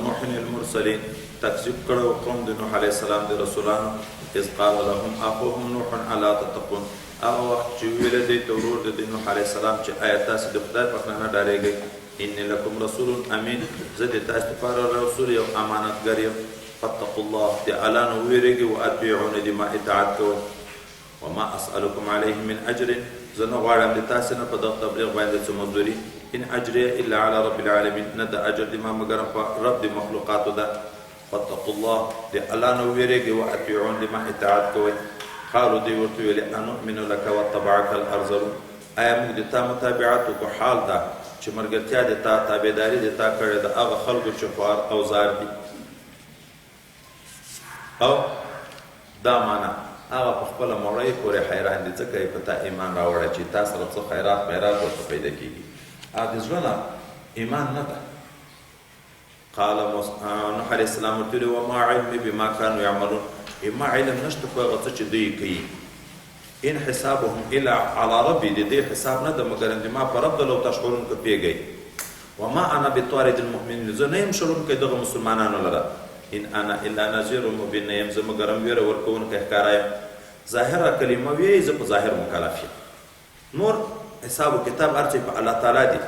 نوح المرسلين تکذیب کړو قوم د نوح علیه السلام د رسولانو اذ قال لهم اخوهم نوح الا تتقون هغه وخت چې ویله دوی ته ورور د نوح علیه السلام چې آیا تاسې د خدای په نه ډارېږئ اني لکم رسول امین زه د تاسو لپاره رسول یو امانتګر یم فاتقوا الله د الله نه وویرېږئ واطیعوني د ما اطاعت کوئ وما اسألكم عليه من اجر زه نه غواړم د تاسې نه په دغه تبلیغ باندې څه مزدوري ان اجري الا على رب العالمین نه د اجر د ما مګر په رب د مخلوقاتو ده فاتقوا الله د الله نه وویرېږئ واطیعون د ما اطاعت کوئ قالو دوی ورته ویلې انؤمن لك واتبعك الارذلون آیا موږ د تا متابعت وکړو حال ده چې ملګرتیا د تا تابعداري د تا کړې ده هغه خلکو چې خوار او زار دي او دا معنا هغه په خپله مړی پورې حیران دي ځکه یې په تا ایمان راوړی چې تا سره څه خیرات میرات ورته پیدا کېږي د زړه نه ایمان نه ده قال نوح علیه السلام ورته ویلي وما علمي بما كانوا يعملون ما علم نشته په هغه څه چې دوی کوي ان حسابهم الا على ربي د دې حساب نه ده مګر د ما په رب ده لو تشعرون که پوهېږئ وما انا بطارد المؤمنین زه نه یم شړونکی دغه مسلمانانو لره ان انا الا نذیر مبین نه یم زه مګر ویره ورکوونکی ښکاره یم ظاهره کلمه ویې زه په ظاهر مکلف یم نور حساب و کتاب هر څه په الله تعالی دی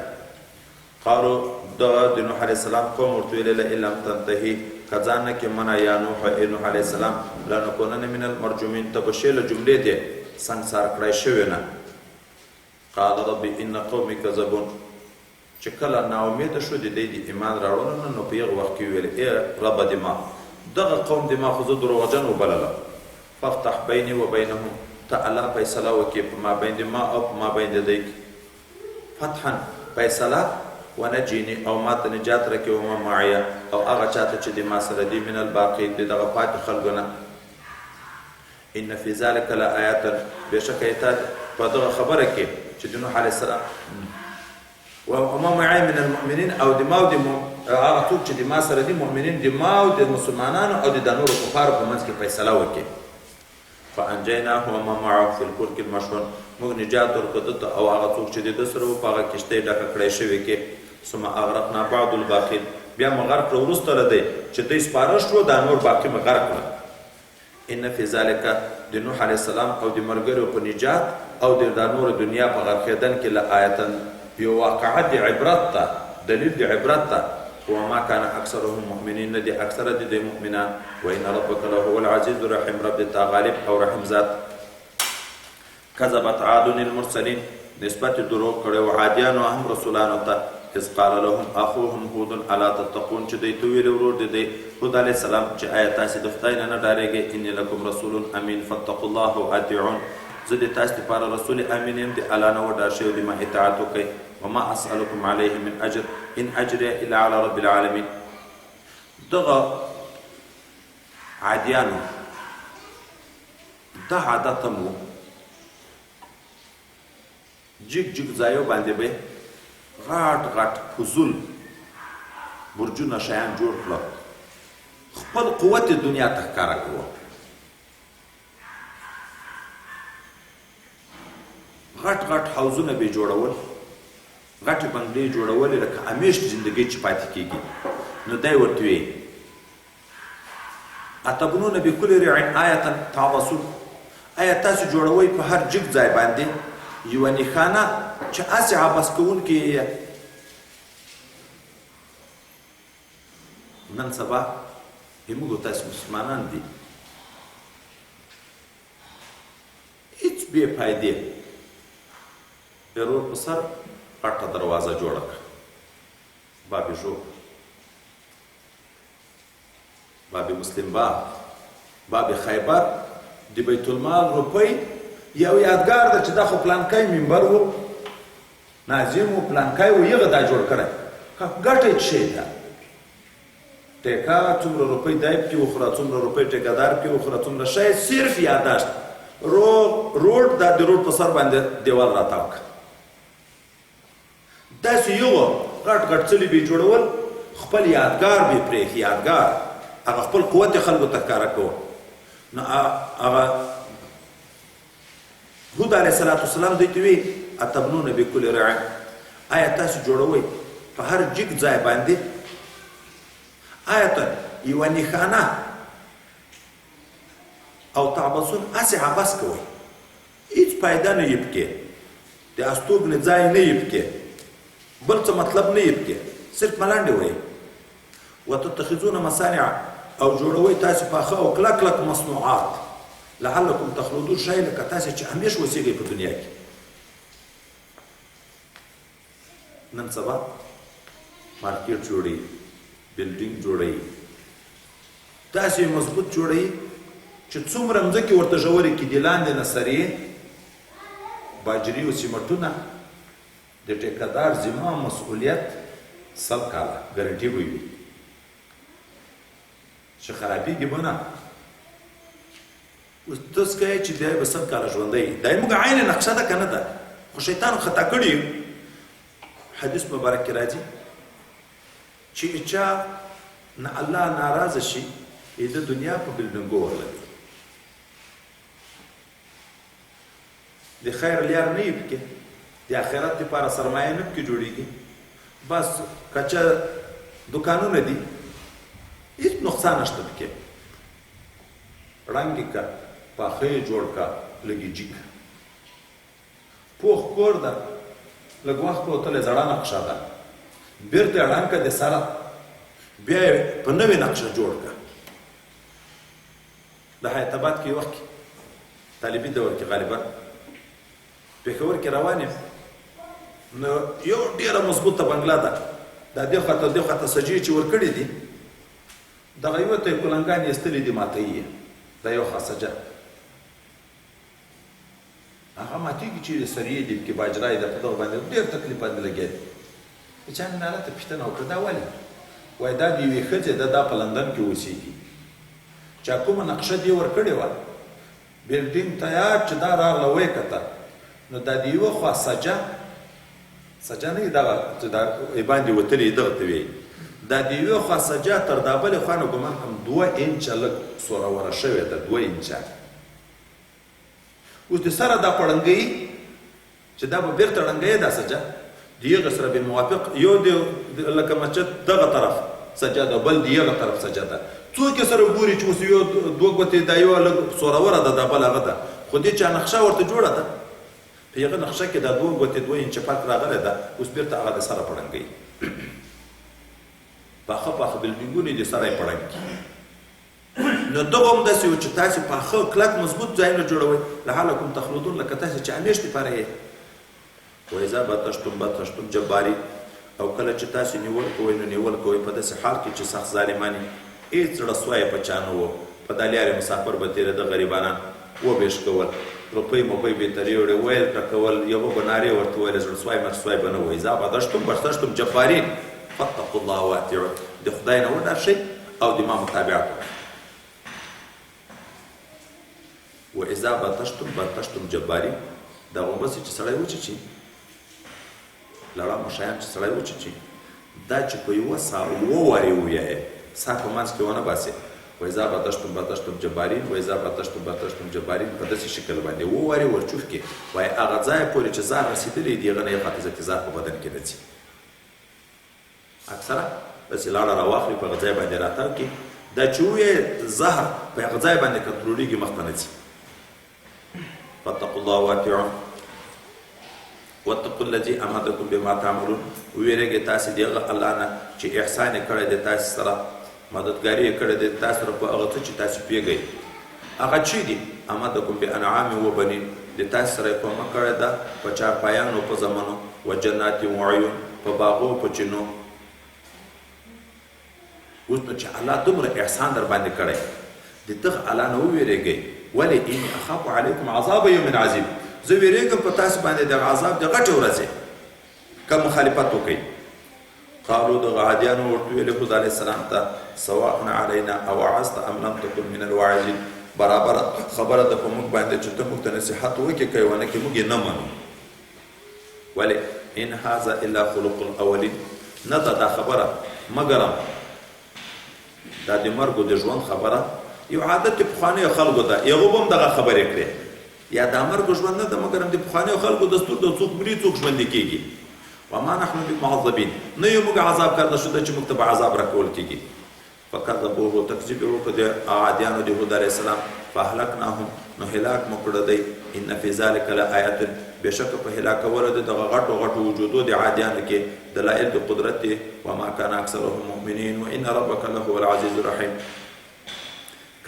قالو د نوح علیه السلام قوم ورته ویلې لئن لم تنتهي که ځان نه کې منع یا نوح علیه السلام لنکونن من المرجومین ته به شی له جملې دی سنګسار کړی شوی نه قال ربي ان قومي کذبون چې کله ناامیده شو د دوی د ایمان راوړلو نه نو په یغه وخت کې ویل ای ربه د ما دغه قوم د ما خو زه دروغجن وبلله فافتح بیني و بینهم ته الله فیصله وکړي په مابین د ما او په مابین د دوی فتحا فیصله ونجیني او ما ته نجات راکړي وما معیه او هغه چاته چې د ما سره دي من الباقین د دغه پاتې خلکو نه ان فی ذلک لآیات بېشکه ایتاد په دغه خبره کې چې د نوح علیه السلام وما معي من المؤمنین او د ما او د هغه څوک چې د ما سره دي مؤمنین د ما او د مسلمانانو او د نورو کفارو په منځ کې فیصله وکړي فانجیناه وما معه فی الفلک المشحون موږ نجات ورکړو ده او هغه څوک چې د ده سره و په هغه کښتۍ ډکه کړی شوې کې ثم اغرقنا بعض الباقین بیا مو غرق کړو وروسته له دی چې دوی سپاره شوه دا نور باقي مو غرق کړل ان فی ذلک د نوح علیه السلام او د ملګرو په نجات او د نور دنیا په غرقېدن کې لآیتا یو واقعه د عبرت ته دلیل د عبرت ته وما كان اکثرهم مؤمنین نه دي اکثره د مؤمنان وان ربک لهو العزیز الرحیم رب د تا غالب او رحیم ذات کذبت عاد المرسلین نسبت دروغ کړی و عادیانو هم رسولانو ته اذ قال لهم اخوهم هود الا تتقون چې دوی ته ویلي ورور د دی هود علیه السلام چې آیا تاسې د خدای نه ډارېږئ اني لکم رسول امین فاتقوا الله واطیعون زه د تاسې لپاره رسول امین یم د الله نه وډار شوی د ما اطاعت وکئ وما اسألكم عليه من اجر ان اجري الا على رب العالمين دغه عادیانو دا عادت هم و جګ جګ ځایو باندې به غټ غټ فضول برجونه شیان جوړ کړل خپل قوت دنیا ته ښکاره کوه غټ غټ حوضونه به جوړول غټې بنګلې جوړولې لکه همیش زندګۍ چې پاتې کېږي نو دی ورته ویې اتبنون بکل رعین آیة تعبثون آیا تاسو جوړوئ په هر جګ ځای باندې یوه نښانه چې هسې عبث کوونکي یې نن سبا موږ تاسو مسلمانان دي هېڅ بې فایدې ورور په سر غټه دروازه جوړه کړه باب شو باب مسلم باب خیبر د بیت المال روپۍ یو یادګار ده چې دا خو پلانکی منبر و ناظم و پلانکی و یغه دا جوړ کړی ګټه یې شی ده ټیکه څومره روپۍ دی پکې وخوره څومره روپۍ ټیکهدار پکې وخوره څومره شی صرف یاداشت روډ دا د روډ په سر باندې دیوال راتاو کړه داسې یو غټ غټ څلي به یې جوړول خپل یادګار به یې پرېښي یادګار هغه خپل قوت یې خلکو ته ښکاره کوه نو هغه هود علیه السلام دوی ته وی اتبنون بکل رعین آیا تاسو جوړوئ په هر جګ ځای باندې آیا یوه نښانه او تعبثون هسې عبث کوئ، هیڅ فایده نه یې پکې، د استوګنې ځای نه یې پکې، بل څه مطلب نه یې پکې، صرف ملنډې وایي. وتتخذون مصانع او جوړوئ تاسې پاخه او کلک کلک مصنوعات لعلکم تخلدون، شی لکه تاسې چې همیش اوسېږئ په دنیا کې. نن سبا مارکیټ جوړوي، بلډینګ جوړوي، داسې مضبوط جوړوي چې څومره مځکې ورته ژورې کېدي، لاندې نه سرې باجري او سیمټونه، د ټیکهدار ذمه مسؤلیت 100 کاله ګارنټي به وي چې خرابېږي به نه. اوس تاسو کوئ چې دی به 100 کاله ژوندی وي، دا زموږ عین نقشه ده که نه ده؟ خو شیطان خطا کړي یو. حدیث مبارک کې راځي چې چا نه الله ناراضه شي د دنیا په بلډنګو ورلګي، د خیر لار نه وي پکې، د آخرت دپاره سرمایه نه پکې جوړېږي، بس کچه دوکانونه دي، هېڅ نقصان نشته پکې. ړنګ یې که، پاخه یې جوړ که، لږ یې جي که، پوخ کور ده، لږ وخت وتلی زړه نقشه ده، بېرته یې ړنګ که د سره، بیا یې په نوې نقشه جوړ که. د حیات آباد کې وخت کې طالبي دور کې غالبا پېښور کې روان یم، نو یو ډېره مضبوطه بنګله ده، دا دې خواته دې خواته سجې چې ورکړي دي، دغه یوه ته یې کلنګان ایستلي دي ماتوي یې، دا یو خاصه سجه هغه ماتېږي چې سریې دي پکې باجرا یې ده، په دغه باندې ډېر تکلیف باندې لګیا دي. د چا مې ناله ته پوښتنه وکړه دا ولې؟ وایي دا د یوې ښځې ده، دا په لندن کې اوسېږي، چا کومه نقشه دې ورکړې وه، بلډینګ تیار چې دا راغله ویې کته، نو دا د یوه خوا سجه نه وي دغه چې دا باندې وتلې دغه ته وایي، دا د یوې خوا سجه تر دا بلې خوا نه ګمان کوم 2 انچه لږ سوروره شوې ده، 2 انچه. اوس د سره دا پړنګۍ چې دا به بېرته ړنګوي دا سجه، د هغه سره بالموافق یو د لکه مسجد دغه طرف سجه ده، بل د هغه طرف سجه ده، څوک یې سره ګوري چې اوس یو 2 ګوتې دا یوه لږ سوروره ده، دا بل هغه ده، خو دې چا نقشه ورته جوړه ده، په هغه نقشه کې دا 2 ګوتې 2 انچه فرق راغلی ده، اوس بېرته هغه د سره پړنګوي. پاخه پاخه بلډینګونه د سره یې پړنګ کړي. نو دغه هم داسې و چې تاسې پاخه کلک مضبوط ځایونه جوړوئ لعلکم تخلدون، لکه تاسې چې همیش دپاره یې. واذا بطشتم جباري، او کله چې تاسې نیول کوئ نو نیول کوئ په داسې حال کې چې سخت ظالمان یې، هېڅ زړه سوی په چا نه و، په دا لارې مسافر به تېرېده، غریبانان وبېش کول، روپۍ موپۍ به یې ترې وړې، ویل ټکول، یوه به نارې ورته ویلې، زړه سوی مر سوی به نه و. اذا بطشتم جبارین فاتقوا الله واطیعون، د خدای نه وډار شئ او د ما متابعت وکړئ. واذا بطشتم جبارین، دا غومبسې چې سړی وچیچي، لړم شیان چې سړی وچیچي، دا چې په یوه ساه 2 وارې ووایې، ساه په منځ کې ونه باسې. واذا بطشتم جبارین، واذا بطشتم جبارین، په داسې شکل باندې 2 وارې ورچوف کې، وایي هغه ځای پورې چې زهر رسېدلی دی، هغه نه یې حافظه زهر په بدن کې راځي. اکثره داسې لاړه راواخلي، په هغه ځای باندې راتاو کړي، دا چې ووایې زهر په هغه ځای باندې کنټرولېږي، مخته نه ځي. فاتقوا الله واطیعون واتقوا الذي امدکم بما تعملون، وویرېږئ تاسې د هغه الله نه چې احسان یې کړی دی تاسې سره، مددګاري یې کړی دی تاسې سره په هغه څه چې تاسې پوهېږئ. هغه چی دي؟ امدکم بانعام وبنین، د تاسې سره یې کومک کړی ده په چارپایانو، په زمنو، وجنات وعیون، په باغو، په چینو. اوس نو چې الله دومره احسان در باندې کړی، د دغه الله نه وویرېږئ. ولې؟ اني اخاف علیکم عذاب یوم عظیم، زه ویرېږم په تاسو باندې د عذاب د غټې ورځې که مخالفت وکړئ. قالو دغه عادیانو ورته ویلې خدای علیه السلام ته سواء علینا اوعظت ام لم تکن من الواعظین، برابره خبره ده په موږ باندې چې ته موږ ته نصیحت وکړې که یې ونه کړې، موږ یې نه منو. ولې؟ ان هذا الا خلق الاولین، نه ده دا خبره مګر دا د مرګو د ژوند خبره، یو عادت د پخوانیو خلکو ده، هغو به هم دغه خبرې کړې، یا دا مرګ ژوند نه ده مګر د پخوانیو خلکو دستور ده، څوک مري څوک ژوندي کېږي. وما نحن بمعذبین، نه یو موږ عذاب کرده شده چې موږ ته به عذاب راکول کېږي. فکذبوه تکذیب یې وکړ د عادیانو د هود علیه السلام فاهلکناهم نو هلاک مو کړه دی ان فی ذلک لآیات بېشکه په هلاکولو د دغه غټو غټو وجودو د عادیانو کې دلایل د قدرت دی وما کان اکثرهم مؤمنین وان ربک لهو العزیز الرحیم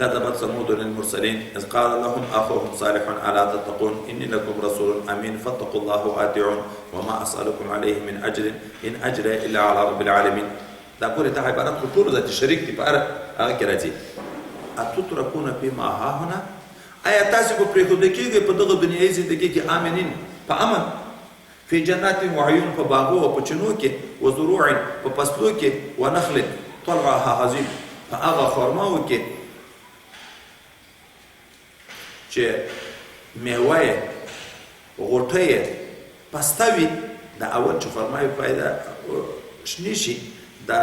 كذبت ثمود للمرسلين إذ قال لهم أخوهم صالح ألا تتقون إني لكم رسول أمين فاتقوا الله وأطيعون وما أسألكم عليه من أجر إن أجري إلا على رب العالمين دا پورې ته عبارت خو ټولو ذاتي شریک دي په هغه کې راځي اتتركون فيما هاهنا آیا تاسو په پرېښودل کېږئ په دغه دنیایي زندګۍ کې آمنین په امن فی جنات وعیون په باغو او په چینو کې وزروع په فصلو کې ونخل طلعها هضیم په هغه خرماو کې چې میوه یې غوټه یې پسته وي د اول چې خرما یې پیدا شنې شي دا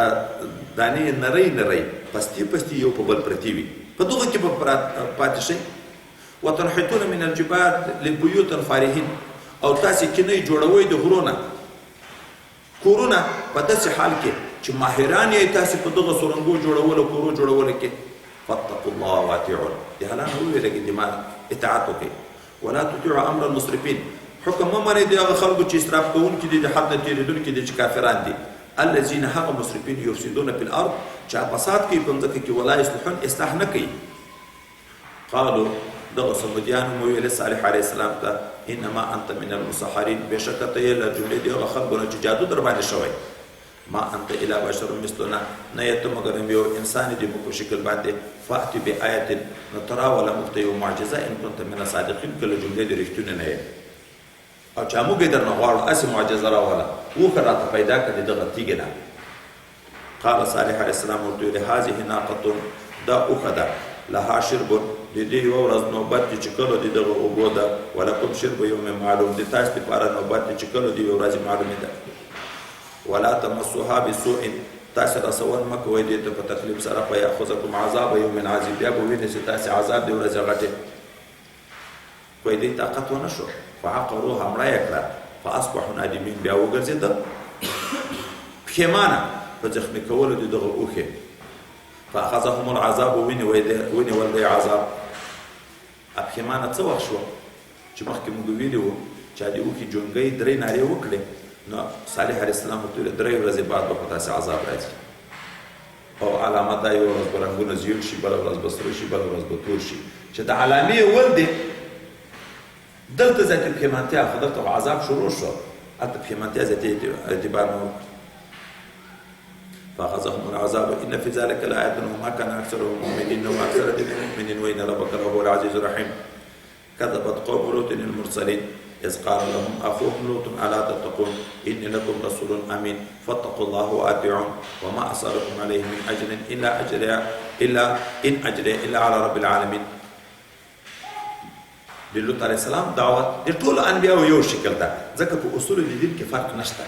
دانې نری نری پستې پستې یو په بل پرتې وي په دغه کې به پاتې شئ وتنحتون من الجبال للبيوت الفارهين او تاسې کینۍ جوړوئ د غرو نه کورونه په داسې حال کې چې ماهران یې تاسې په دغه سرنګو جوړولو کورو جوړولو کې فاتقوا الله واطيعون جهلان هو لکه دماغ اطاعت وکړي ولا تطيعوا امر المسرفين حکم مه منئ د هغه خلکو چې اسراف کوونکي دي د حد نه تېرېدونکي دي چې کافران دي الذين هغه مسرفین یفسدون فی الارض چې فساد کوي په ځمکه کې ولا یصلحون اصلاح نه کوي قالوا دغه سمودیانو مو ویل صالح علیه السلام ته انما انت من المسحرین بېشکه ته یې له جملې د هغه خلکو نه چې جادو در باندې شوی ما انت الا بشر مثلنا نه یې ته مګر یو انسان دی په شکل باندې فأتي بآیة نو ترا ولا موږ ته یو معجزه ان كنت من الصادقین که له جملې د رښتونې نه یې او چې موږ یې درنه غواړو هسې معجزه راوله اوښه راته پیدا کړې دغه تیږې نه قال صالح علیه السلام ورته ویل هذه ناقة دا اوښه ده لها شرب د دې یوه ورځ نوبت دی چې کله د دغه اوبو ده ولکم شرب یوم معلوم د تاسو دپاره نوبت دی چې کله د یوې ورځې معلومې ده ولا تمسوها بسوء تاسو رسول مه کوئ دې ته په تکلیف سره فیأخذکم عذاب یوم عظیم بیا به وینئ چې تاسې عذاب د ورځې غټې خو دې طاقت ونه شو فعقروها مړه یې کړه فاصبحوا نادمین بیا وګرځېده پښیمانه په زخمي کولو د دغه اوښې فاخذهم العذاب ونیول دی عذاب پښیمانه څه وخت شوه چې مخکې موږ ویلي وو چې د اوښې جونګۍ درې نارې وکړې نو صالح علیه السلام ورته ویل درې ورځې بعد به په تاسې عذاب راځي او علامه دا یوه ورځ به رنګونه زیړ شي بله ورځ به سره شي بله ورځ به تور شي چې د علامې ول دی دلته ذاتي پښیمانتیا خو دلته عذاب شروع شو هلته پښیمانتیا ذاتي اعتبار نه وکړو فأخذهم العذاب إن في ذلك لآية وما كان أكثرهم مؤمنين وما أكثر المؤمنين وإن ربك لهو العزيز الرحيم كذبت قوم لوط المرسلين إذ قال لهم أخوهم لوط ألا تتقون إني لكم رسول أمين فاتقوا الله وأطيعون وما أسألكم عليه من أجر إن أجري إلا على رب العالمين د لوط علیه السلام دعوت د ټولو انبیاو یو شکل ده ځکه په اصولو د دین کې فرق نشته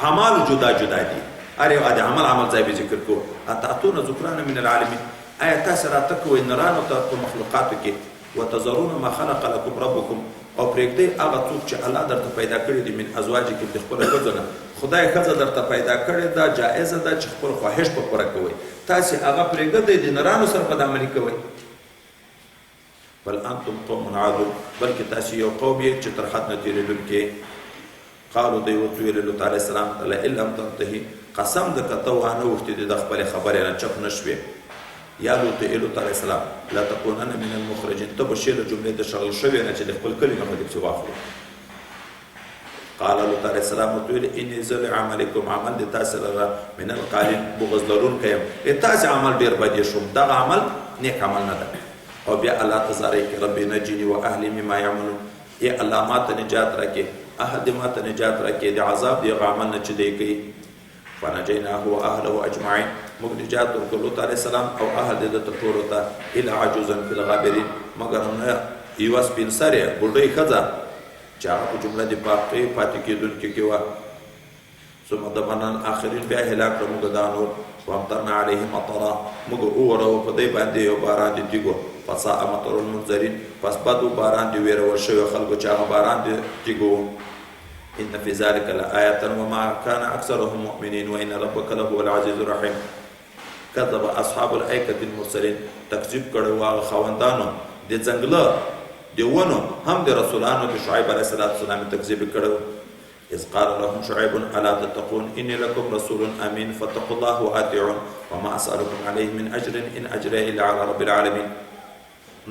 اعمال جدا جدا دي هر یو د عمل ځای به ذکر کو اتاتون ذکران من العالمین آیا تاسو راته کوئ نرانو ته په مخلوقاتو کې وتذرون ما خلق لكم ربكم او پرېږدئ هغه څوک چې الله درته پیدا کړي دي من ازواجکم د خپلو ښځو نه خدای ښځه درته پیدا کړې ده جایزه ده چې خپل خواهش په پوره کوئ تاسې هغه پرېږدئ د نرانو سره بدعملي کوئ بل انتم قوم عادون بلکې تاسو یو قوم یې چې تر حد نه تېرېدونکي قالو دوی ورته ویل لوط علیه السلام ته لئن لم تنتهي قسم ده که ته وانه اوښتې د خپلې خبرې نه چپ نه شوې یا لوط علیه السلام لتکونن من المخرجین ته به شې له جملې د شغل شوې نه چې د خپل کلي نه به دې پسې واخلو قال لوط علیه السلام ورته ویل اني زه لعملکم عمل د تاسې لره من القالین بغض لرونکی یم تاسې عمل ډېر بد یې شوم دغه عمل نیک عمل نه ده او بیا الله ته زاری کې رب نجني و اهلي مما يعملون ای الله ما ته نجات راکې احد ما ته نجات راکې د عذاب دی عمل نه چې دی کوي فنجيناه واهله اجمعين موږ نجات ورکړو لوط علیه السلام او اهل د ټولو ته الا عجوزا في الغابرين مګر نه یوه سپین سرې بوډۍ ښځه چې هغه په جمله د باقي پاتې کېدونکي کې وه ثم دمرنا الاخرین بیا هلاک کړو موږ دا نور وامطرنا علیهم مطرا موږ وورو په دی باندې یو باران د تیږو فساء مطر المنذرین پس بد باران د ویرول شویو خلکو چې هغه باران د تیږو ان فی ذلک لآیة وما کان اکثرهم مؤمنین وان ربک لهو العزیز الرحیم کذب اصحاب الایکة المرسلین تکذیب کړی و هغه خاوندانو د ځنګله د ونو هم د رسولانو د شعیب علیه السلام تکذیب کړی. اذ قال لهم شعيب الا تتقون اني لكم رسول امين فاتقوا الله واطيعون وما اسالكم عليه من اجر ان اجري الا على رب العالمين.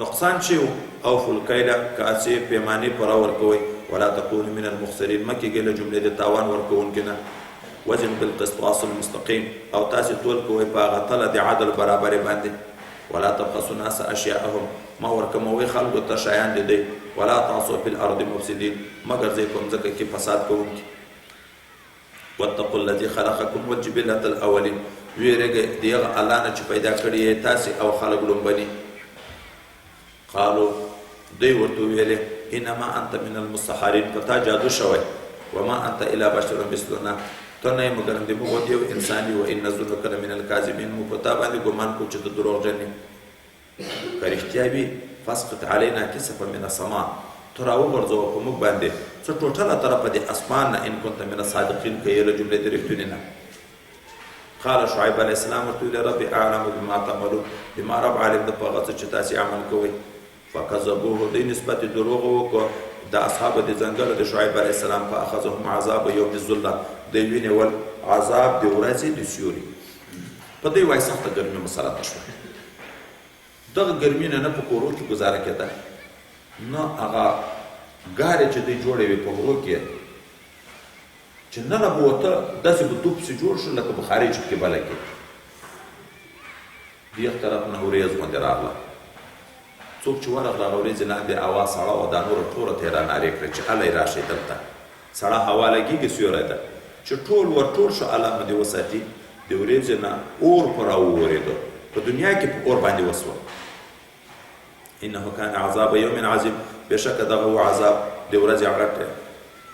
نقصان شیو اوفوا الکیل کاسې پیمانې پوره ورکوئ ولا تكونوا من المخسرين مکې ګله جملې د تاوان ورکوونکي نه. وزن بالقسطاس المستقيم او تاسې تول کوئ په هغه تله د عدل برابرې باندې. ولا تبخسوا الناس اشیاءهم ما ورکموئ خلکو ته شیان د دی. ولا تعصوا في الارض مفسدين مگر ځای په مځکه کې فساد کوونکي. واتقوا الذي خلقكم والجبلة الاولين ویرېږئ د هغه الله نه چې پیدا کړي یې تاسې او خلک لومبني. قالو دوی ورته وویلې انما انت من المسحرین په تا جادو شوی وما انت الا بشر مثلنا ته نه یې مګر د موږ یو انسان یو وان نظنک لمن الکاذبین موږ په تا باندې ګمان کوو چې ته دروغجن یې. که رښتیا وي فاسقط علینا کسفا من السماء ته راوغورځوه په موږ باندې څه ټوټله طرفه د اسمان نه ان كنت من الصادقین که یې له جملې د رښتونې نه. قال شعیب علیه السلام ورته ویلې رب اعلم بما تعملون بما رب عالم د په هغه څه چې تاسې عمل کوئ. فکذبوه دوی نسبت دروغ وکړو د اصحاب د ځنګل د شعیب علیه السلام فاخذهم عذاب یوم الظله دوی ونیول عذاب د ورځې د سیوري. په دوی وایي سخته ګرمي مسلطه شوه. دغه ګرمي نه په کورو کې ګزاره کېده نه هغه ګارې چې دوی جوړې وې په غرو کې چې ننه به ورته داسې به دوب پسې جوړ شو لکه بخارۍ چې پکې بله کې. د یخ طرف نه ورېځ غوندې راغله. څوک چې ورغله هغه ورېځې لاندې هوا سړه وه دا نوره ټوله ته یې رانارې کړه چې هلی راشئ دلته سړه هوا لګېږي سیوری ده چې ټول ورټول شو الله مو دې وساتي د ورېځې نه اور په راوورېدو په دنیا کې په اور باندې وسوه. انه كان عذاب يوم عظيم بشک دغه و عذاب د ورځې غټ.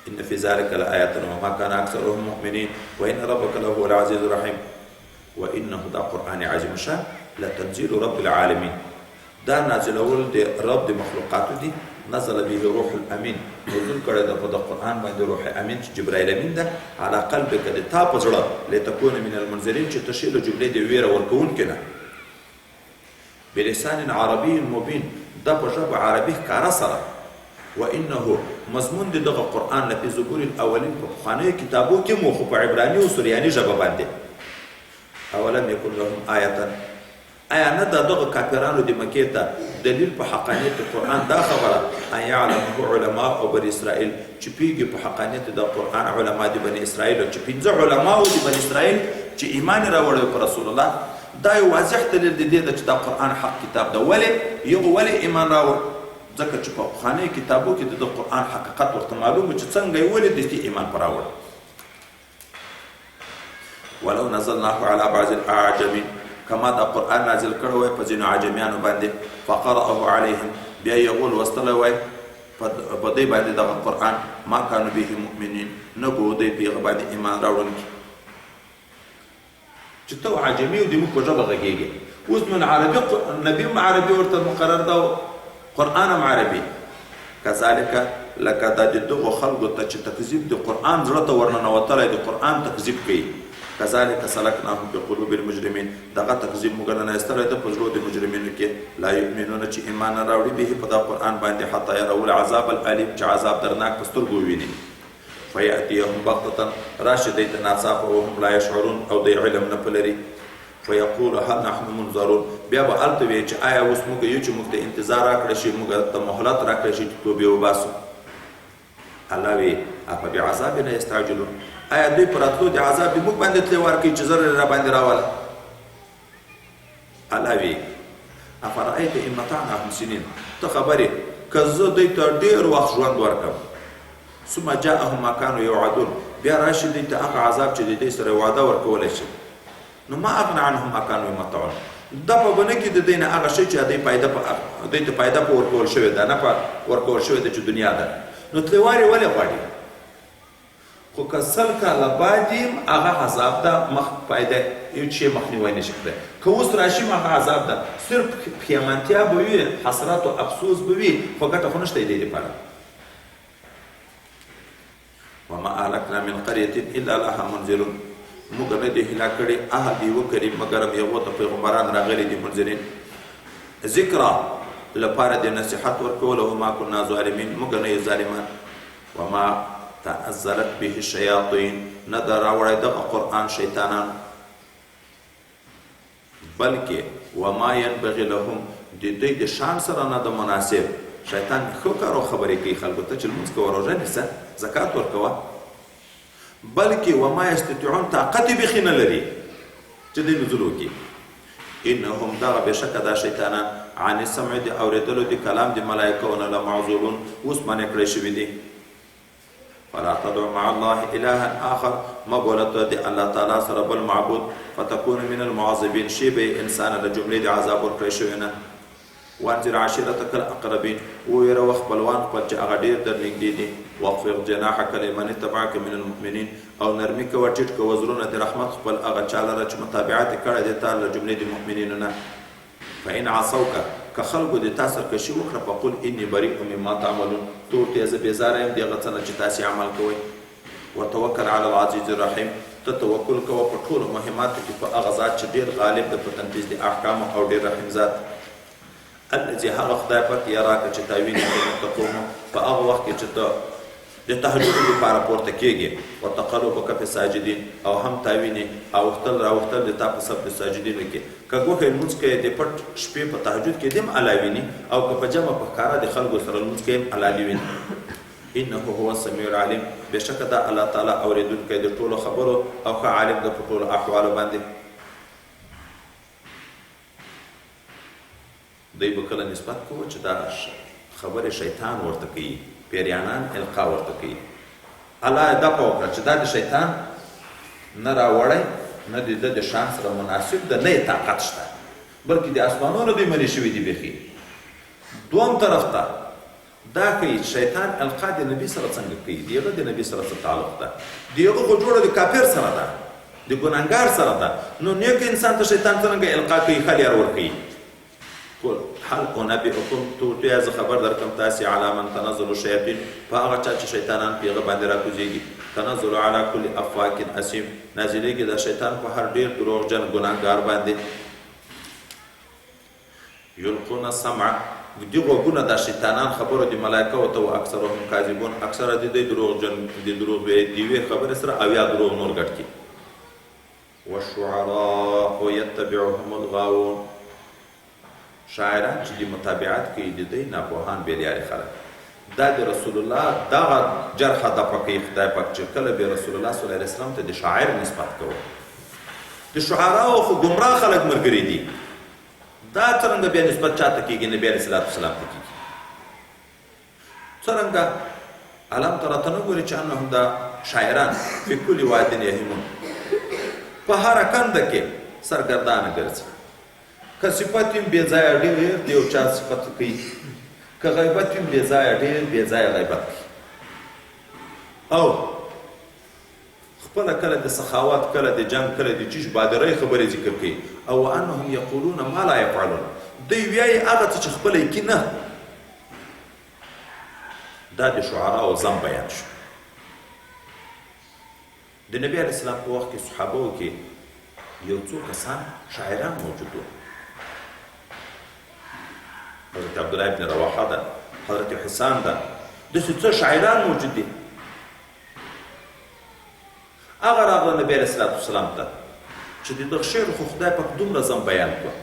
ان في ذلك لآية وما كان اكثرهم مؤمنين وان ربك لهو العزيز الرحيم. وانه دا قرآن عظیم شان لتنزيل رب العالمين دا نازلول د رب د مخلوقاتو دي. نزل به روح الامین نزول کړی ده په د قرآن باندې روح امین چې جبرائیل امین ده علی قلبک د تا په زړه لتکون من المنذرین چې تشیل جملې د ویره ورکوونکې نه. بلسان عربي مبین دا په ژبه عربي ښکاره سره. وانه مضمون د دغه قرآن لفي زبور الاولین په پخوانیو کتابو کې مو خو په عبراني او سریاني ژبه باندې. اولم یکن لهم آیة آیا نه دا دغه کافرانو د مکې ته دلیل په حقانیت د قرآن دا خبره ان یعلمه علما او بني اسرائیل چې پیږي په حقانیت د قرآن علما د بني اسرائیل چې 15 علماو د بني اسرائیل چې ایمان راوړی په رسول الله دا یو واضح دلیل د دې چې دا قرآن حق کتاب ده. ولې ایمان راوړ ځکه چې په پخوانیو کتابو کې د قرآن حقیقت ورته معلوم چې څنګه یې ولې دې ایمان په راوړ. ولو نزلناه على بعض الاعجمین کما دا قرآن نازل کړی وای په ځینو عجمیانو باندې فقرأه علیهم بیا یې غول وستلی وای په دوی باندې دغه قرآن ما کانو به مؤمنین نه به دوی په هغه باندې ایمان راوړونکي. چې ته عجمي او د موږ په ژبه غږېږې اوس نو نبي هم عربي ورته مقرر ده قرآن هم عربي. کذلک لکه دا د دغو خلکو ته چې تکذیب د قرآن زړه ته ورننوتلی د قرآن تکذیب کوي. کذلک سلکناهم فی قلوب المجرمین دغه تکذیب موږ رانایستلی ده په زړو د مجرمینو کې. لا یؤمنون چې ایمان نه راوړي به په دا قرآن باندې حتی یروا العذاب الالیم چې عذاب درناک په سترګو وویني. فیأتیهم بغتة راشي دوی ته ناڅاپه وهم لا یشعرون او دوی علم نه پلري. فیقول هل نحن منظرون بیا به هلته وایي چې آیا اوس موږ یو چې موږ ته انتظار راکړی شي موږ ته مهلت راکړی شي چې توبې وباسو. الله وی افبعذابنا یستعجلون آیا دوی پر راتلو د عذاب د موږ باندې تلې ورکوي چې زر را باندې راوله. الله وی افرأیت ان متعناهم سنین ته خبرې که زه دوی ته ډېر وخت ژوند ورکړم ثم جاءهم ما كانوا يوعدون بیا راشي دوی ته هغه عذاب چې د دوی سره وعده ورکولی شي نو ما اغنى عنهم ما كانوا يمتعون دفع به نه کړي د دوی نه هغه شی چې دوی ته فایده په ورکول شوې ده نه په ورکول شوې ده چې دنیا ده. نو تلوارې ولې غواړي خو که سل کاله بعد یم هغه عذاب ده مخ فایده یو شی مخنیوی نشي کړی. که اوس راشي هغه عذاب ده صرف پښیمانتیا به وي حسرت او افسوس به وي خو ګټه خو نشته د دې لپاره. وما اهلکنا من قرية الا لها منذرون موږ نه دي هیله کړې عهد یې وکړي مګر یوه ته پیغمبران راغلي دي منذرین ذکرا لپاره د نصیحت ورکولو وما کنا ظالمین موږ نه یو ظالمان وما تنزلت به الشیاطین نه ده راوړی دغه قرآن شیطانان بلکې وما ینبغي لهم د دوی د شان سره نه ده مناسب شیطان ښه کار او خبرې کوي خلکو ته چې لمونځ کوه روژه نیسه زکات ورکوه بلکې وما یستطیعون طاقت یې بیخي نه لري چې دوی نزول وکړي انهم دغه بېشکه دا شیطانان عن السمع د اورېدلو د کلام د ملایکو نه لمعذورون اوس منع کړی شوي دي فلا تدع مع الله الها آخر ما بوله ته د الله تعالی سره بل معبود فتكون من المعذبین شی به انسان د جملې د عذاب ورکړی شوی نه وانذر عشیرتک الاقربین وویره خپلوان خپل چې هغه ډېر درنږدې دي واخفض جناحک لمن اتبعک من المؤمنین او نرمي کوه ټیټ کوه وزرونه د رحمت خپل هغه چا لره چې متابعت یې کړی دی تا له جملې د مؤمنینو نه فإن عصوک که خلکو د تا سرکشي وکړه فقل اني بریء مما تعملون تو ورته زه بېزاره یم د هغه څه نه چې تاسې عمل کوئ وتوکل علی العزیز الرحیم ته توکل کوه په ټولو مهماتو کې په هغه ذات چې ډېر غالب ده په تنفیذ د احکامو او ډېر رحیم ذات الذي هغه خدای پاک یراکه چې تا ویني ته تقومو په هغه وخت کې چې ته د تهجد لپاره پورته کېږي وتقلبک فی الساجدین او هم تا ویني اوښتل راوښتل د تا په صف د ساجدینو کې که ګوښې لمونځ کوې د پټ شپې په تهجد کې دې هم الله ویني او که په جمع په ښکاره د خلکو سره لمونځ کوې هم الله دې ویني انه هو السمیع العلیم بېشکه دا الله تعالی اورېدونکی د ټولو خبرو او ښه عالم ده په ټولو احوالو باندې دوی به کله نسبت کوو چې دا خبرې شیطان ورته کوي پیریانان القا ورته کوي الله دا په وکړه چې دا د شیطان نه راوړی نه د ده د شان سره مناسب ده نه یې طاقت شته بلکې د اسمانونو دوی منې شوي دي بیخي دوم طرف ته دا کوي شیطان القا د نبي سره څنګه کوي د هغه د نبي سره څه تعلق ده د هغه خو جوړه د کافر سره ده د ګناهګار سره ده نو نیک انسان ته شیطان څرنګه القا کوي ښه لار ورکوي قل هل انبئکم تو زه خبر درکم تاسې علی من تنزل الشیاطین په هغه چا چې شیطانان په هغه باندې راکوزېږي تنزل علی کل افاک اسیم نازلېږي دا شیطان په هر ډېر دروغجن ګناهګار باندې یلقون السمع دي غوږونه دا شیطانان خبرو د ملایکو ته و اکثرهم کاذبون اکثره د دوی دروغجن د دروغ د یوې خبرې سره او یا دروغ نور ګډ کړي والشعراء یتبعهم الغاوون شاعران چې د متابعت کوي د دوی ناپوهان بېلیارې خلک دا د رسول الله دغه جرحه دفع کوي خدای پاک چې کله به رسول الله صلی الله علیه وسلم ته د شاعر نسبت کوو د شعراو خو ګمراه خلک ملګري دي دا څرنګه بیا نسبت چاته کېږي نبي علیه صلات وسلام ته کېږي څرنګه علم تره ته نه ګورې چې انهم دا شاعران فی کل واد یهیمون په هره کنده کې سرګردانه ګرځي که صفت یم بې ځایه ډېر د یو چا صفت کوي که غیبت یم بې ځایه ډېر بې ځایه غیبت کوي او خپله کله د سخاوت کله د جنګ کله د چیش بادرۍ خبرې ذکر کوي او انهم یقولون ما لا یفعلون دوی وایي هغه څه چې خپله یې کوي نه دا د شعراو ذم بیان شو د نبي علیه السلام په وخت کې صحابهو کې یو څو کسان شاعران موجود وو حضرت عبدالله ابن رواحه ده حضرت حسان ده داسې څه شاعران موجود دي هغه راغله نبي علیه السلام ته چې د دغه شعر خو خدای پاک دومره ذم بیان کړه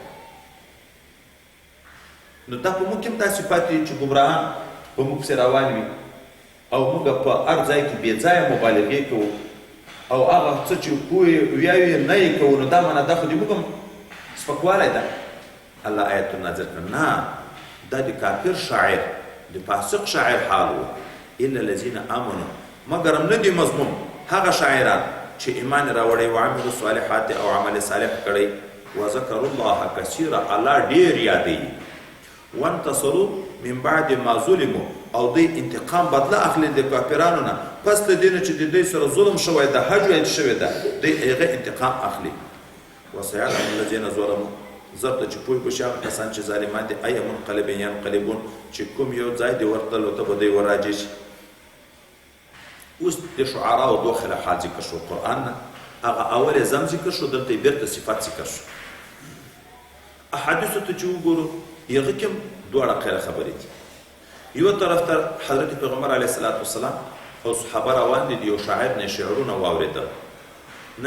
نو دا په موږ کې هم داسې پاتې چې ګمراهان په موږ پسې روان وي او موږ په هر ځای کې بې ځایه مبالغې کوو او هغه څه چې پوه ویاوي نه یې کوو نو دا معنا دا خو د موږ هم سپکوالی ده الله آیتونه نازل کړه نه دا د کافر شاعر د فاسق شاعر حال و الا الذین آمنوا مګر هم نه دي مضمون هغه شاعران چې ایمان راوړی وعملو صالحات او عمل صالح کړی وذکروا الله کثیرا الله ډېر یادوي وانتصروا من بعد ما ظلموا او دوی انتقام بدله اخلي د کافرانو نه پس د دې نه چې د دوی سره ظلم شوی ده هجویت شوی ده دوی هغه انتقام اخلي وسيعلم الذین ظلموا زرته چې پوه بشي هغه کسان چې ظالمان دي ای منقلبین ینقلبون چې کوم یو ځای دی ورتلو ته به دوی وراجع شي اوس د شعراو دوه خلافات ذکر شو قرآن نه هغه اول یې ضم ذکر شو دلته یې بېرته صفت ذکر شو احادیثو ته چې وګورو هغه کې هم دواړه خیره خبرې دي یوه طرف ته حضرت پیغمبر علیه الصلاة والسلام او صحابه روان دي د یو شاعر نه شعرونه واورېدل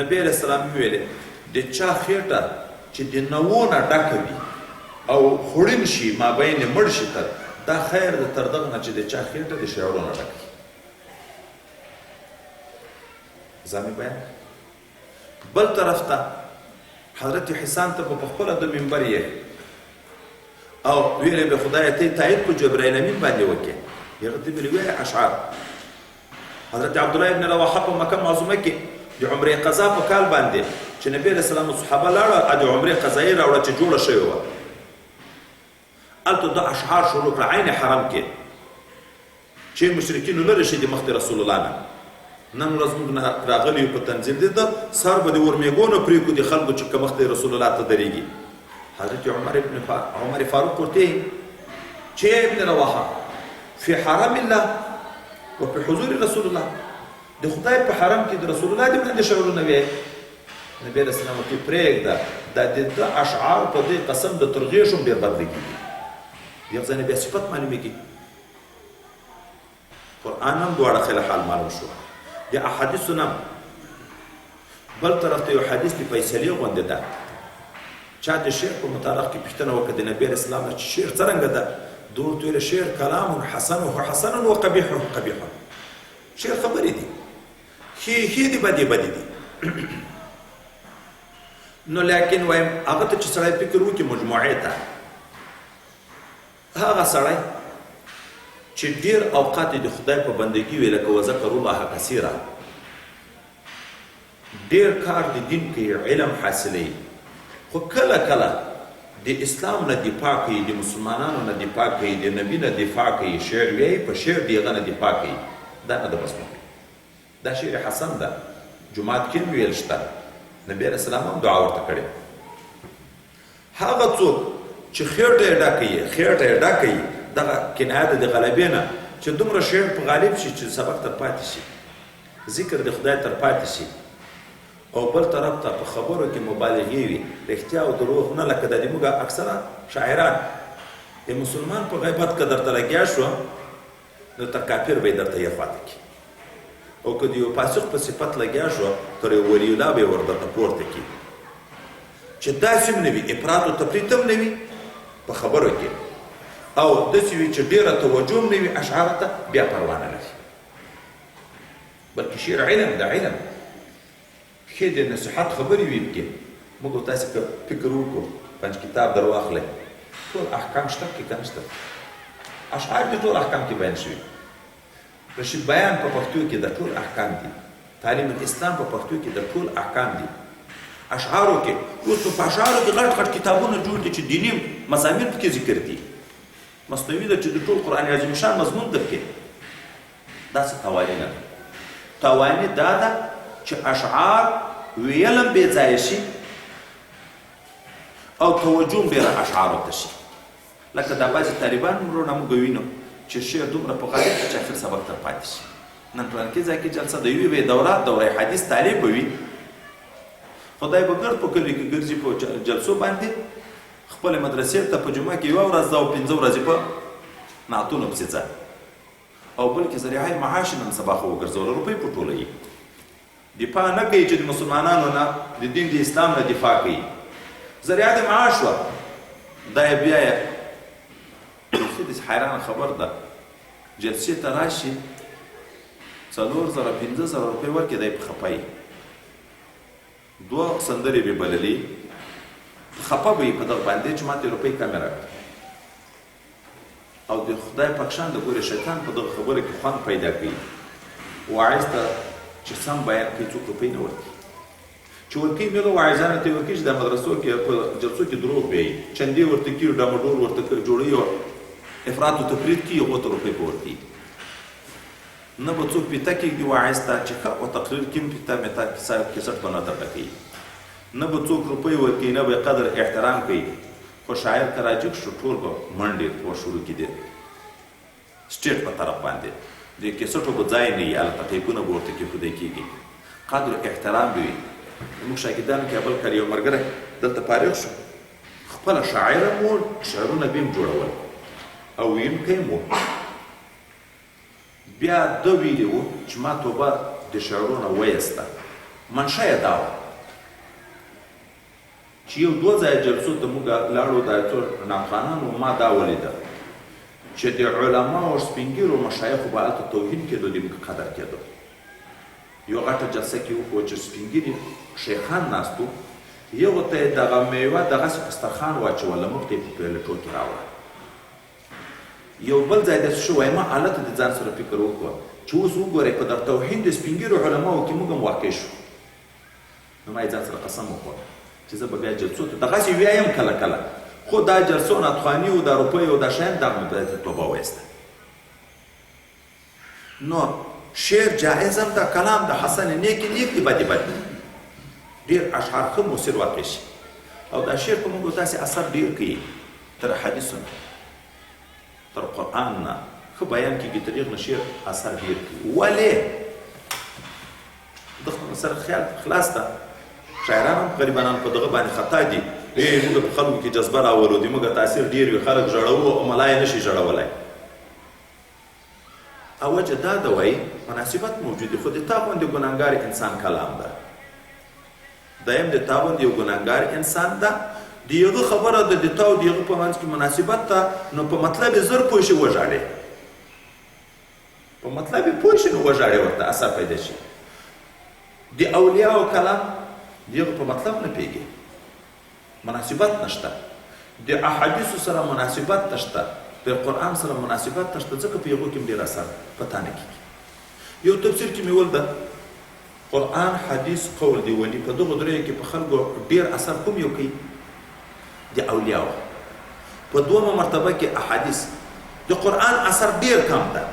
نبی علیه السلام ویلې د چا خېټه چې د نوو نه ډکه وي او خوړین شي مابین یې مړ شي تر دا خیر د تر دغه نه چې د چا خېټه د شعرونه ډکه ځان بیان بل طرف ته حضرت حسان ته په خپله د منبر یې او ویلې به خدایه ته تایید په جبرائیل امین باندې وکړې هغه ته ویلې ویلې اشعار حضرت عبدالله ابن رواحه په مکه معظمه کې د عمرې قضا په کال باندې چې نبی علیه السلام صحابه لاړه د عمرې قضا یې راوړه چې جوړه شوې وه هلته د اشعار شروع کړه عین حرم کې چې مشرکینو لرې شي د مخکې رسول الله نه نن ورځ موږ راغلي یو په تنظیم دی د سر به د ورمېږو نه پرېږدو د خلکو چې که مخکې رسول الله ته درېږي حضرت عمر فاروق ورته چې ابن رواحه فی حرم الله وفي حضور رسول الله د خدای په حرم کې د رسول الله دې باندې شعرونه وایي نبی علیه السلام ورته پرېږده دا د ده اشعار په دې قسم د ترغیش هم ډېر بدله کېږي یو ځای بیا صفت معلومېږي قرآن هم دواړه خیله حال معلوم شو د احادیثو نه بل طرف ته یو حدیث د فیصلې غوندې ده چا د شعر په متعلق کې پوښتنه وکړه د نبي علیه السلام نه چې شعر څرنګه ده ده ورته ویله شعر کلام حسنه حسن وقبیحه قبیحه شعر خبرې دي ښې دي بدې بدې دي نو لیکن وایم هغه ته چې سړی فکر وکړي مجموعې ته هغه سړی چې ډېر اوقات د خدای په بندګي وي لکه وذکر الله کثیره ډېر کار د دین کې علم حاصلوي خو کله کله د اسلام نه دفاع کوي د مسلمانانو نه دفاع کوي د نبي نه دفاع کوي شعر وایي په شعر د هغه نه دفاع کوي دا نه ده بس دا شعر حسن ده جومات کې هم ویل شته نبي علیه السلام هم دعا ورته کړې هغه څوک چې خېټه یې ډکه یي دغه کنایه ده د غلبې نه چې دومره شعر په غالب شي چې سبق تر پاتې شي ذکر د خدای تر پاتې شي او بل طرف ته په خبرو کې مبالغې وي رښتیا او دروغ نه لکه د موږ اکثره شاعران د مسلمان په غیبت که درته لګیا شو نو تر کافر به یې درته یې خواته کړي او که د یو فاسق په صفت لګیا شو تر یو ولی الله به یې ور درته پورته کړي چې داسې هم نه وي افراط و تفریط هم نه وي په خبرو کې او داسې وي چې ډېره توجه هم نه وي اشعارو ته بیا پروا نه لري بلکې شعر علم د علم ښې د نصیحت خبرې وي پکې موږ تاسې که فکر وکړو پنج کتاب در واخلئ ټول احکام شته پکې که نه شته اشعار کې ټول احکام کې بیان شوي رشید بیان په پښتو کې د ټول احکام دي تعلیم الاسلام په پښتو کې د ټول احکام دي اشعارو کې اوس په اشعارو کې غټ غټ کتابونه جوړ دي چې دیني مضامین پکې ذکر دي مصنوي ده چې د ټول قرآن عظیم شان مضمون ده پکې داسې تواني نه ده تواني دا ده چې اشعار ویلم بې ځایه شي او توجه هم ډېره اشعارو ته شي لکه دا بعضې طالبان وروڼه موږ وینو چې شعر دومره په غالب چې آخر سبق تر پاتې شي نن پلانکي ځای کې جلسه د یوې به دوره حدیث طالب به وي خدای به ګرد په کلي کې ګرځي په جلسو باندې خپلې مدرسې ته په جمعه کې 1 ورځ ده او 5 ورځې په نعتونو پسې ځه او بلکې ذریعه معاش نن سبا خو وګرځوله روپۍ په ټوله یي دفاع نه کوي چې د مسلمانانو نه د دین د اسلام نه دفاع کوي ذریعه د معاش وه دا یې بیا یې حیرانه خبر ده جلسې ته راشي 4,000 5,000 روپۍ ورکړي دی په خفه 2 سندرې به بللي خفه به یې په دغه باندې چې ماته روپۍ کمې راکړه او د خدای پاک شان د ګورې شیطان په دغه خبره کې خوند پیدا کوي واعظ ته چې سم بیان کوي څوک روپۍ نه ورکوي چې ورکوي نو واعظانو ته یې ورکوي چې د مدرسو کې په جلسو کې دروغ بیایي چندې ورته کړي ډامډور ورته جوړوي او افراط و تفرید کوي هغو ته روپۍ په ورکوي نه به څوک پیته کېږدي واعظ ته چې ښه او تقریر کې هم پیته میته کیسټ به نه درته کوي نه به څوک روپۍ ورکوي نه به یې قدر احترام کوي خو شاعر که راجګ شو ټول به منډې شروع کړي سټیټ په طرف باندې د کیسټو به ځای نه وي هلته ټیپونه به ورته کېښودی کېږي قدر احترام به وي زموږ شاګردانو کې بل کال یو ملګری دلته فارغ شو، خپله شاعره مو شعرونه به م جوړول او ویونکی م و. بیا ده ویلي وو چې ما توبه د شعرونه ویسته. منشه یې دا وه چې یو دوه ځایه جلسو ته موږ لاړو، دا څو نامخوانانو ما دا ولیده چې د علماو او سپین ږیرو مشایخو به هلته توهین کېدو، د موږ قدر کېدو. یو غټه جلسه کې وکړو چې سپین ږیري شیخان ناست وو، یو ته یې دغه میوه دغسې په سترخوان واچوله، موږ ته یې په پلیټو کې راوړه. یو بل ځای داسې شو، وایي ما هلته د ځان سره فکر وکړه چې اوس وګورئ په دغه توهین د سپین ږیرو علماو کې موږ هم واقع شو. نو ما یې ځان سره قسم وخوړ چې زه به بیا جلسو ته دغسې ویایم کله کله، خو دا جلسو ناتخواني او دا روپۍ او دا شیان دغه مې باید توبه وایسته. نو شعر جایز هم ده، کلام د حسن نیک نیک دي، بدې بد دي. ډېر اشعار ښه مؤثر واقع شي او دا شعر په موږ داسې اثر ډېر کوي، تر حدیثو نه تر قرآن نه ښه بیان کېږي، تر هغه نه شعر اثر ډېر کوي. ولې د سره خیال خلاص ده، شاعران هم غریبانان په دغه باندې خطا دي، موږ په خلکو کې جذبه راولو دي، موږ تاثیر ډېر وي، خلک ژړوو او ملا یې نشي ژړولی. او وجه دا ده وایي مناسبت موجود دی، خو د تا غوندې ګناهګار انسان کلام ده، دویم د تا غوندې یو ګناهګار انسان ده، د هغه خبره ده د تا او د هغه په منځ کې مناسبت ده، نو په مطلب یې زر پوه شي وژاړې، په مطلب یې پوه شي نو وژاړې، ورته اثر پیدا شي. د اولیاو کلام د هغه په مطلب نه پوهېږي، مناسبت نشته، د احادیثو سره مناسبت نشته، د قرآن سره مناسبت نشته، ځکه په هغو کې هم ډېر اثر پته نه کېږي. یو تفسیر کې مې ولده قرآن، حدیث، قول د ولي، په دغو دریو کې په خلکو ډېر اثر کوم یو کوي؟ د اولیاو. په دومه مرتبه کې احادیث. د قرآن اثر ډېر کم ده.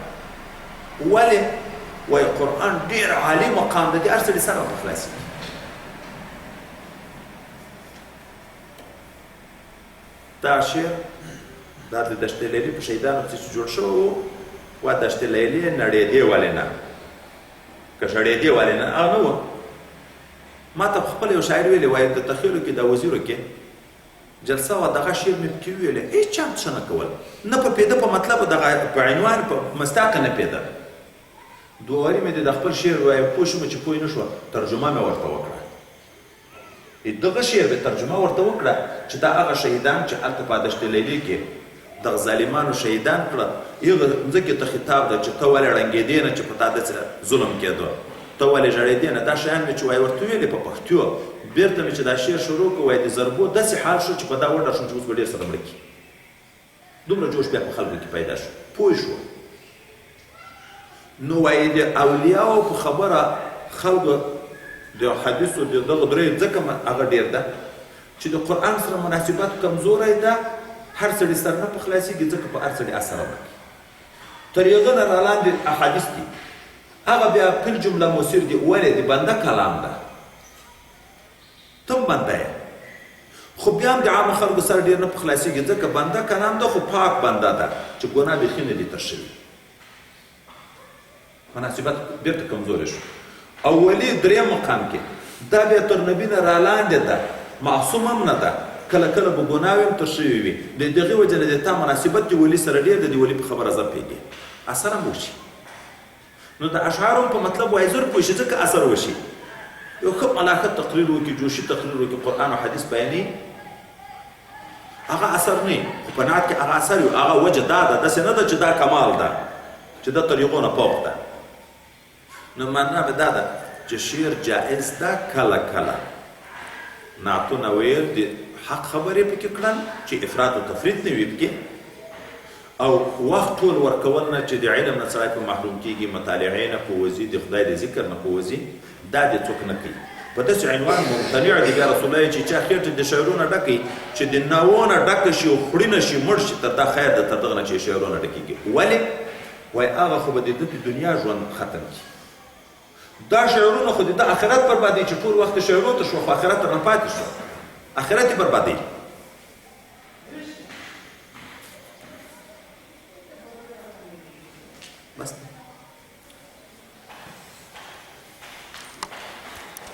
ولې؟ وایي قرآن ډېر عالي مقام ده، د هر سړي سره په خلاصېږي. دا شعر دا د دشت لیلي په شهیدانو پسې چې جوړ شوی و، وا دشت لیلي نړېدې ولې نه، که شړېدې ولې نه، هغه نه و. ما ته خپل یو شاعر ویلی، وایي د تخیلو کې د وزیرو کې جلسه وه، دغه شعر مې پکې وویلی، هېڅ چا څه نه کول، نه په پېده په مطلب دغه په عنوان په مستاقه نه پېده. دوه واري مې د خپل شعر وایي پوه شومه چې پوه نه شوه، ترجمه مې ورته وکړه، دغه شعر به ترجمه ورته وکړه چې دا هغه شهیدان چې هلته په دشت لیلي کې دغه ظالمانو شهیدان کړه، هغه ځمکې ته خطاب ده چې ته ولې ړنګېدې نه چې په تا داسې ظلم کېدو، ته ولې ژړېدې نه. دا شیان مې چې وایي ورته ویلې په پښتو، بېرته مې چې دا شعر شروع کړو، وایي د ضربو داسې حال شو چې په دا وډر شوم چې اوس به ډېر سره مړه کړي. دومره جوش بیا په خلکو کې پیدا شو، پوه شو. نو وایي د اولیاو په خبره خلکو د حدیثو د دغه درې ځکه هغه ډېر ده چې د قرآن سره مناسبت کمزوری ده، هر سړي سره نه په خلاصېږي، ځکه په هر سړي اثر وکړي. تر هغه نه رالاندې احادیث دي، هغه بیا فل جمله مؤثر دي. ولې؟ د بنده کلام ده، ته هم بنده یې، خو بیا هم د عامو خلکو سره ډېر نه په خلاصېږي، ځکه بنده کلام ده، خو پاک بنده ده چې ګناه بیخي نه دي تر شوي، مناسبت بېرته کمزوری شو. اولی دریم مقام کې دا بیا تر نبي نه رالاندې ده، معصوم هم نه ده، کله کله به ګناه هم تر شوي وي، د دغې وجې نه د تا مناسبت د ولي سره ډېر د د ولي په خبره زر پوهېږي، اثر هم وشي. نو د اشعارو په مطلب وایي زر پوه شي، ځکه اثر وشي. یو ښه ملاحظ تقریر وکړي، جوشي تقریر وکړي، قرآن او حدیث بیانوي، هغه اثر نه وي، خو په نعت کې هغه اثر وي. هغه وجه دا ده، داسې نه ده چې دا کمال ده، چې دا طریقو نه فوق ده. نو معنا به دا ده چې شعر جائز ده، کله کله نعتونه ویل د حق خبرې پکې کړل چې افراط او تفریط نه وي پکې، او وخت ټول ورکول نه چې د علم نه سړی په محروم کېږي، مطالعې نه پوځي، د خدای د ذکر نه پوځي، دا دې څوک نه کوي. په داسې عنوان ممتنع دی بیا رسول الله چې چا خېټه د شعرونه ډکوي چې د ناوونه ډکه شي او خوړي نه شي مړ شي، تر دا خیر ده تر دغه نه چې شعرونه ډکېږي. ولې؟ وایي هغه خو به د ده د دنیا ژوند ختم کړي، دا شعرونه خو د ده آخرت بربادوي، چې ټول وخت شعرونو ته شو خو آخرت ته نه پاتې شو، آخرت یې بربادوي.